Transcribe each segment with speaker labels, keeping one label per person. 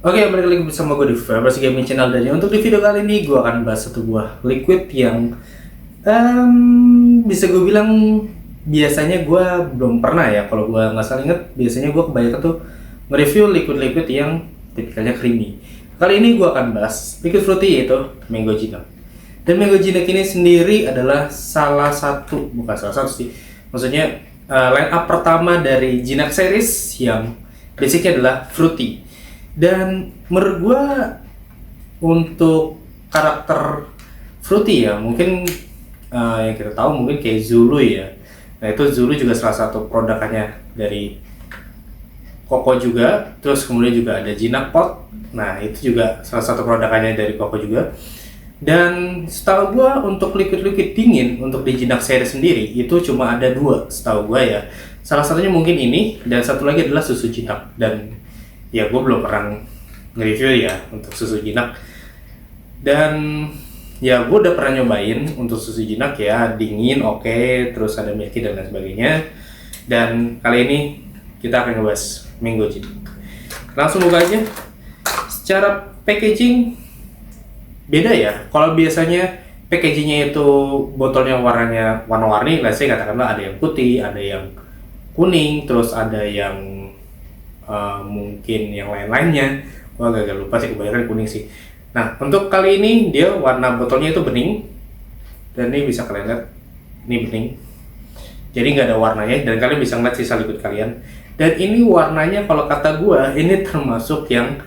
Speaker 1: Oke, balik lagi bersama gue di Versi Gaming Channel, dan untuk di video kali ini gue akan bahas satu buah liquid yang bisa gue bilang biasanya gue belum pernah ya. Kalau gue nggak salah inget, biasanya gue kebanyakan tuh nge-review liquid-liquid yang tipikalnya creamy. Kali ini gue akan bahas liquid fruity, yaitu Mango Jinak. Dan Mango Jinak ini sendiri adalah bukan salah satu sih, maksudnya line up pertama dari Jinak series yang basicnya adalah fruity. Dan menurut gue untuk karakter fruity ya, mungkin yang kita tahu mungkin kayak Zulu ya. Nah itu Zulu juga salah satu produkannya dari Koko juga. Terus kemudian juga ada Jinak Pot. Nah itu juga salah satu produkannya dari Koko juga. Dan setahu gue untuk liquid-liquid dingin untuk di Jinak series sendiri itu cuma ada dua setahu gue ya. Salah satunya mungkin ini, dan satu lagi adalah susu Jinak. Dan ya gue belum pernah nge-review ya untuk susu Jinak. Dan ya gue udah pernah nyobain untuk susu Jinak ya, dingin oke, terus ada milky dan lain sebagainya. Dan kali ini kita akan ngebahas Mango Jinak. Langsung buka aja. Secara packaging beda ya. Kalau biasanya packagingnya itu botolnya warnanya warna-warni, let's say katakanlah ada yang putih, ada yang kuning, terus ada yang mungkin yang lain-lainnya. Gua agak lupa sih, kebanyakan kuning sih. Nah untuk kali ini dia warna botolnya itu bening, dan ini bisa kalian lihat, ini bening, jadi nggak ada warnanya, dan kalian bisa ngeliat sisa liquid kalian. Dan ini warnanya kalau kata gua ini termasuk yang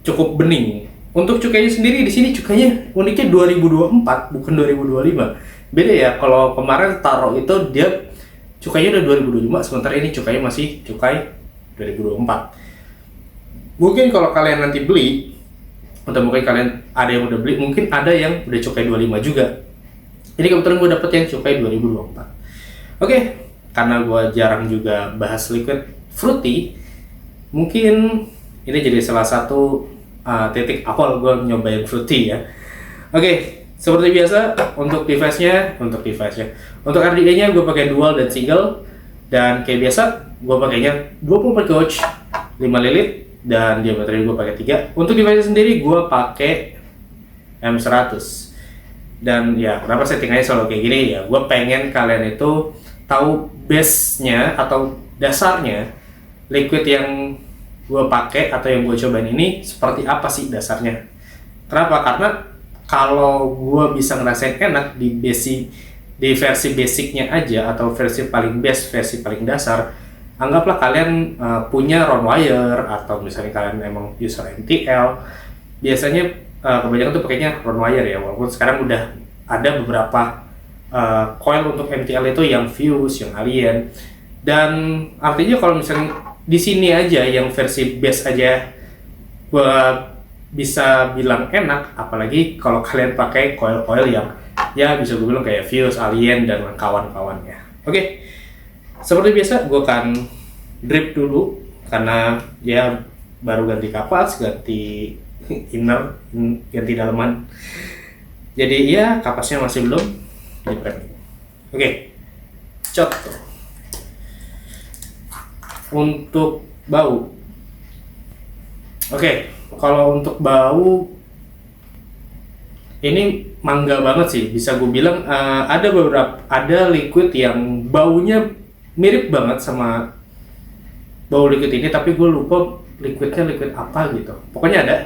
Speaker 1: cukup bening. Untuk cukainya sendiri di sini cukainya uniknya 2024 bukan 2025. Beda ya, kalau kemarin taruh itu dia cukainya udah 2025, sementara ini cukainya masih cukai 2024. Mungkin kalau kalian nanti beli, atau mungkin kalian ada yang udah beli, mungkin ada yang udah cukai 25 juga. Jadi kebetulan gue dapet yang cukai 2024. Oke, karena gue jarang juga bahas liquid fruity, mungkin ini jadi salah satu titik awal gue nyobain fruity ya. Oke, seperti biasa untuk device-nya, untuk RDA-nya gue pakai dual dan single. Dan kayak biasa, gue pakainya 24 gauge 5 lilit, dan diameternya gue pakai 3. Untuk device sendiri gue pakai M100. Dan ya kenapa settingannya selalu kayak gini ya, gue pengen kalian itu tahu base-nya atau dasarnya liquid yang gue pakai atau yang gue cobain ini seperti apa sih dasarnya. Kenapa? Karena kalau gue bisa ngerasain enak di versi basicnya aja, atau versi paling base, versi paling dasar, anggaplah kalian punya Ronwire, atau misalnya kalian emang user MTL, biasanya kebanyakan tuh pakainya Ronwire ya, walaupun sekarang udah ada beberapa coil untuk MTL itu yang Fuse, yang Alien. Dan artinya kalau misalnya di sini aja yang versi base aja gua bisa bilang enak, apalagi kalau kalian pakai coil-coil yang ya bisa gue bilang kayak Fuse, Alien, dan kawan-kawannya. Oke, seperti biasa gue akan drip dulu karena ya baru ganti kapas, ganti inner, ganti dalaman. Jadi ya kapasnya masih belum di prep. Oke, cot. Untuk bau, oke, kalau untuk bau ini mangga banget sih, bisa gue bilang. Ada liquid yang baunya mirip banget sama bau liquid ini, tapi gue lupa liquidnya liquid apa gitu. Pokoknya ada.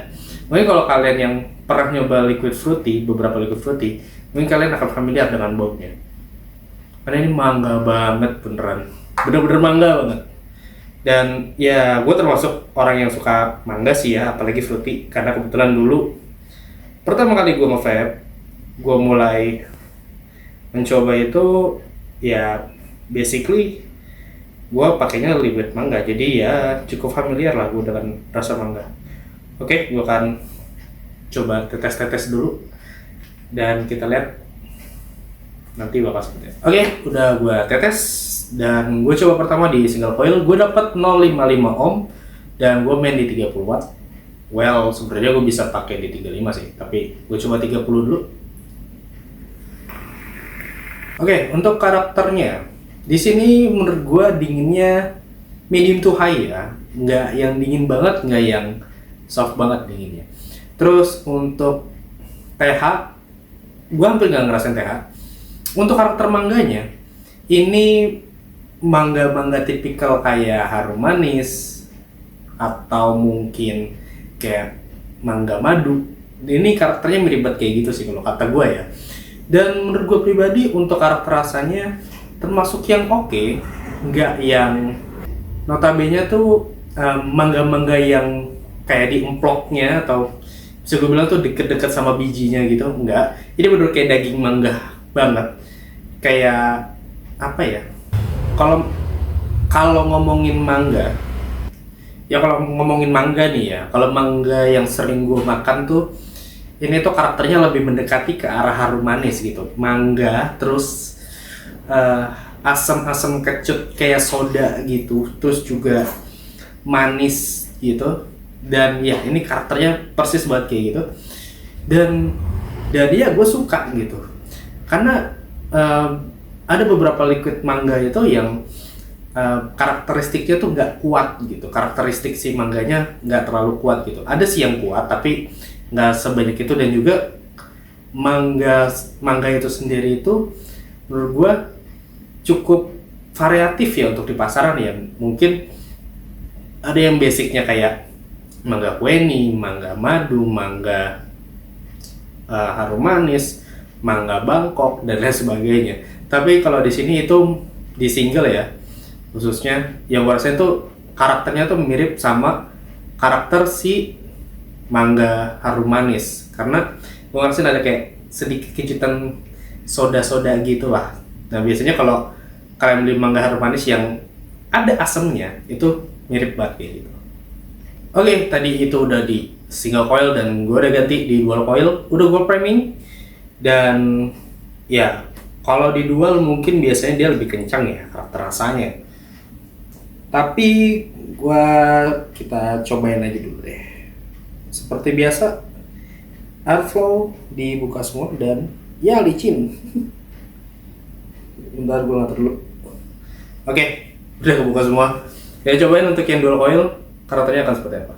Speaker 1: Mungkin kalau kalian yang pernah nyoba liquid fruity, beberapa liquid fruity, mungkin kalian akan familiar dengan baunya. Karena ini mangga banget, beneran, bener-bener mangga banget. Dan ya gue termasuk orang yang suka mangga sih ya, apalagi fruity, karena kebetulan dulu pertama kali gue nge-vape, gue mulai mencoba itu ya basically gue pakainya liquid mangga, jadi ya cukup familiar lah gue dengan rasa mangga. Oke, gue akan coba tetes dulu dan kita lihat nanti bakal seperti apa. Oke, udah gue tetes dan gue coba pertama di single coil, gue dapat 0,55 ohm dan gue main di 30 watt. Well, sebenarnya gue bisa pakai di 35 sih, tapi gue coba 30 dulu. Oke, untuk karakternya, di sini menurut gue dinginnya medium to high ya, nggak yang dingin banget, nggak yang soft banget dinginnya. Terus untuk TH, gue hampir nggak ngerasain TH. Untuk karakter mangganya, ini mangga-mangga tipikal kayak harum manis atau mungkin kayak mangga madu. Ini karakternya mirip banget kayak gitu sih kalau kata gue ya. Dan menurut gue pribadi untuk karakter rasanya termasuk yang oke, nggak yang notabene tuh mangga-mangga yang kayak di emploknya atau bisa gue bilang tuh deket-deket sama bijinya gitu, enggak. Ini bener kayak daging mangga banget. Kayak apa ya? Kalau kalau ngomongin mangga, ya kalau ngomongin mangga nih ya, kalau mangga yang sering gue makan tuh ini tuh karakternya lebih mendekati ke arah harum manis gitu. Mangga, terus asam-asam kecut kayak soda gitu, terus juga manis gitu. Dan ya ini karakternya persis banget kayak gitu. Dan ya gue suka gitu. Karena ada beberapa liquid mangga itu yang karakteristiknya tuh nggak kuat gitu. Karakteristik si mangganya nggak terlalu kuat gitu. Ada sih yang kuat tapi nggak sebanyak itu. Dan juga mangga itu sendiri itu menurut gue cukup variatif ya untuk di pasaran ya. Mungkin ada yang basicnya kayak mangga kueni, mangga madu, mangga harum manis, mangga Bangkok dan lain sebagainya. Tapi kalau di sini itu di single ya, khususnya yang gue rasain tuh karakternya tuh mirip sama karakter si mangga harum manis, karena gue ngerasain ada kayak sedikit kejutan soda-soda gitu lah. Nah biasanya kalau kalian beli mangga harum manis yang ada asamnya itu mirip banget kayak gitu. Oke, tadi itu udah di single coil dan gue udah ganti di dual coil, udah gue priming. Dan ya kalau di dual mungkin biasanya dia lebih kencang ya karakter rasanya. Tapi kita cobain aja dulu deh. Seperti biasa, airflow dibuka semua dan ya licin. Bentar gue ngatur dulu. Oke, udah kebuka semua. Ya cobain untuk yang dual coil, karakternya akan seperti apa.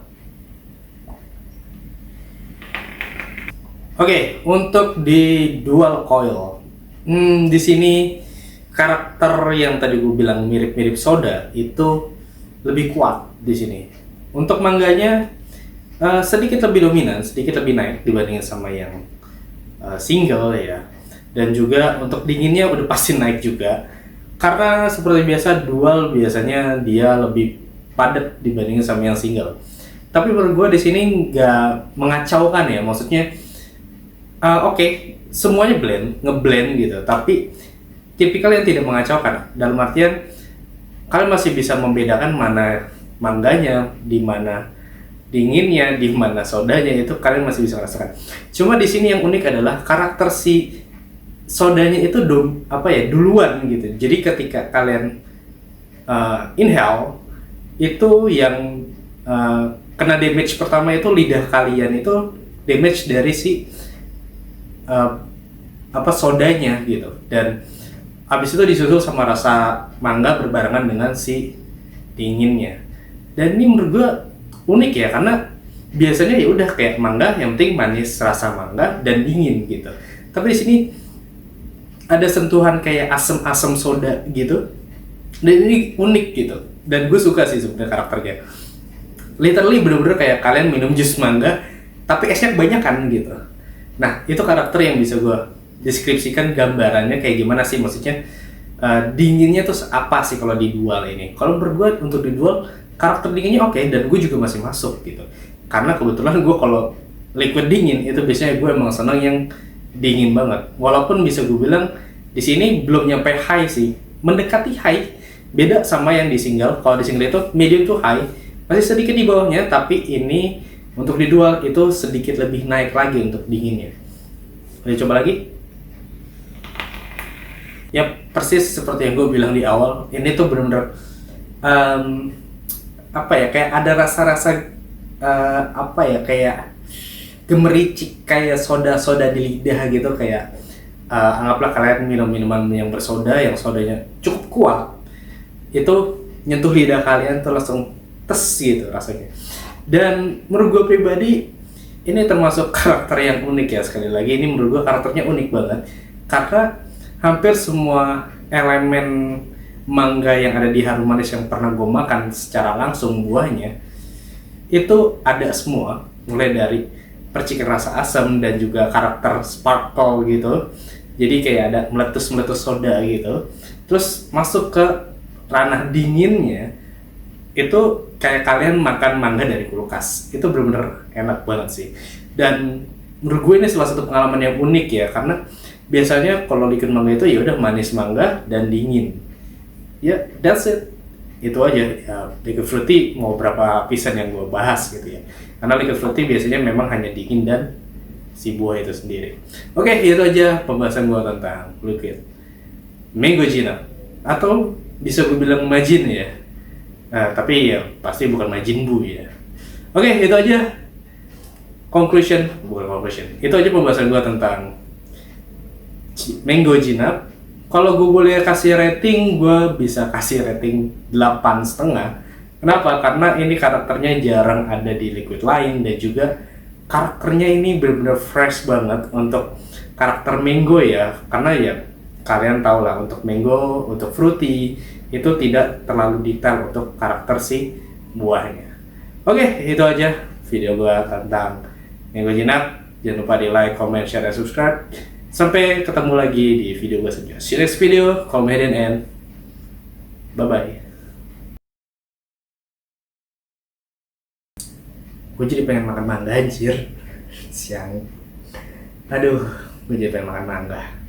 Speaker 1: Oke, untuk di dual coil, di sini karakter yang tadi gue bilang mirip-mirip soda itu lebih kuat di sini. Untuk mangganya sedikit lebih dominan, sedikit lebih naik dibandingin sama yang single ya. Dan juga untuk dinginnya udah pasti naik juga. Karena seperti biasa dual biasanya dia lebih padat dibandingin sama yang single. Tapi menurut gue di sini nggak mengacaukan ya, maksudnya oke, semuanya ngeblend gitu. Tapi tipikal yang tidak mengacaukan. Dalam artian kalian masih bisa membedakan mana mangganya, di mana dinginnya, di mana sodanya, itu kalian masih bisa rasakan. Cuma di sini yang unik adalah karakter si sodanya itu duluan gitu. Jadi ketika kalian inhale itu yang kena damage pertama itu lidah kalian itu damage dari si sodanya gitu. Dan habis itu disusul sama rasa mangga berbarengan dengan si dinginnya. Dan ini menurut gue unik ya, karena biasanya ya udah kayak mangga yang penting manis, rasa mangga dan dingin gitu. Tapi di sini ada sentuhan kayak asam-asam soda gitu. Dan ini unik gitu. Dan gue suka sih sebenarnya karakternya. Literally bener-bener kayak kalian minum jus mangga tapi esnya kebanyakan gitu. Nah, itu karakter yang bisa gue deskripsikan gambarannya kayak gimana sih, maksudnya dinginnya tuh apa sih kalau di dual ini. Kalau menurut gue untuk di dual karakter dinginnya oke, dan gue juga masih masuk gitu. Karena kebetulan gue kalau liquid dingin itu biasanya gue emang seneng yang dingin banget. Walaupun bisa gue bilang di sini belum nyampe high sih, mendekati high. Beda sama yang di single. Kalau di single itu medium to high, masih sedikit di bawahnya, tapi ini untuk di dual itu sedikit lebih naik lagi untuk dinginnya. Oke, coba lagi. Ya persis seperti yang gue bilang di awal, ini tuh bener-bener kayak ada rasa-rasa kayak gemericik, kayak soda-soda di lidah gitu. Kayak anggaplah kalian minum minuman yang bersoda, yang sodanya cukup kuat, itu nyentuh lidah kalian tuh langsung tes gitu rasanya. Dan menurut gue pribadi ini termasuk karakter yang unik ya. Sekali lagi ini menurut gue karakternya unik banget karena hampir semua elemen mangga yang ada di Harum Manis yang pernah gue makan secara langsung buahnya itu ada semua, mulai dari percikan rasa asam dan juga karakter sparkle gitu. Jadi kayak ada meletus-meletus soda gitu. Terus masuk ke ranah dinginnya itu kayak kalian makan mangga dari kulkas. Itu bener-bener enak banget sih. Dan menurut gue ini salah satu pengalaman yang unik ya, karena biasanya kalau liquid mangga itu ya udah manis mangga dan dingin. Ya, that's it. Itu aja. Ya, liquid fruity mau berapa pisan yang gue bahas gitu ya. Karena liquid fruity biasanya memang hanya dingin dan si buah itu sendiri. Oke, itu aja pembahasan gue tentang liquid mango gina, atau bisa gue bilang majin ya. Nah, tapi ya pasti bukan Majin Buu ya. Oke, itu aja bukan conclusion. Itu aja pembahasan gue tentang Mango Jinap. Kalau gue boleh kasih rating, gue bisa kasih rating 8,5. Kenapa? Karena ini karakternya jarang ada di liquid lain dan juga karakternya ini benar-benar fresh banget untuk karakter mango ya. Karena ya kalian tahu lah, untuk mango, untuk fruity itu tidak terlalu detail untuk karakter si buahnya. Oke, itu aja video gua tentang Mango Jinap. Jangan lupa di like, comment, share, dan subscribe. Sampai ketemu lagi di video gua selanjutnya. See you next video, comedian and bye-bye. Gue jadi pengen makan mangga anjir. Siang. Aduh, gue jadi pengen makan mangga.